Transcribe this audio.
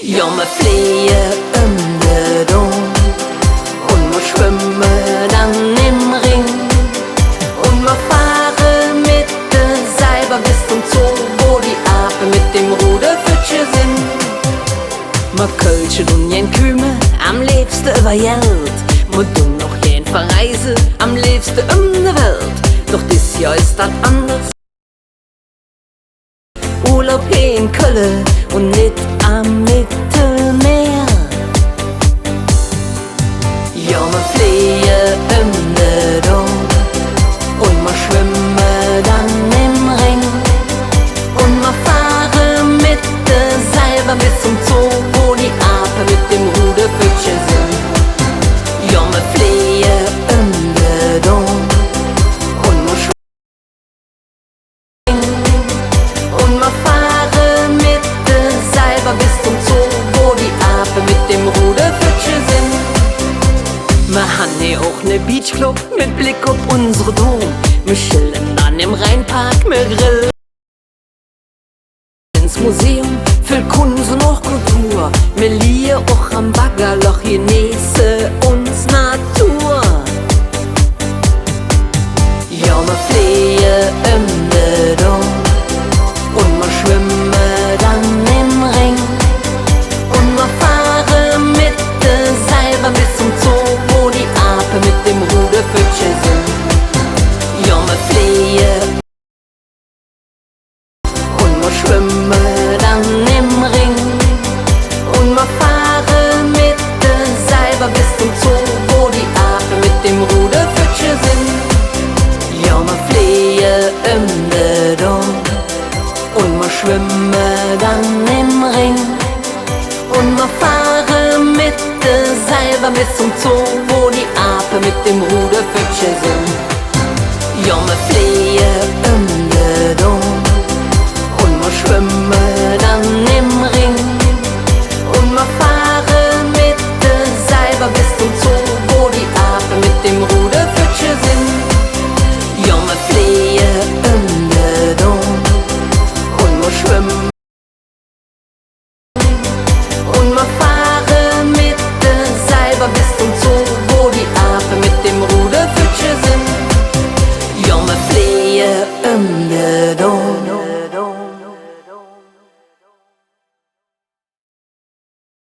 Ja, wir fliehen den Dom und wir schwimmen dann im Ring und wir fahren mit der Seiber bis zum Zoo, wo die Apen mit dem Ruderfitsche sind. Wir kölschen und jen Küme, am liebsten über Geld. Wir tun noch jen verreisen, am liebsten der Welt. Doch dieses Jahr ist das anders. Urlaub in Köln und nicht am Mittelmeer. Ja, wir fliehen den Dom und wir schwimmen dann im Ring und wir fahren mit der Seiber bis zum Zoo, wo die Apen mit dem Ruderfitsche sind. Ja, wir fliehen den Dom und wir schwimmen und wir fahren mit der Seiber bis zum Zoo, wo die Apen mit dem Ruderfitsche sind. Wir haben hier auch ne Beachclub mit Blick auf unsere Dom. Wir chillen dann im Rheinpark, wir grillen ins Museum für Kunst und auch Kultur. Wir liegen auch am Baggerloch, genießen uns Natur. Ja, wir fliehen den Dom und wir schwimmen dann im Ring und wir fahren mit der Seiber bis zum Zoo, wo die Apen mit dem Ruderfitsche sind. Ja, wir fliehen und wir schwimmen dann im Ring und wir fahren mit der Seiber bis zum Zoo, wo die Apen mit dem Ruderfitsche sind. Ja, wir fliehen den Dom und wir schwimmen dann im Ring und wir fahren mit der Seiber bis zum Zoo,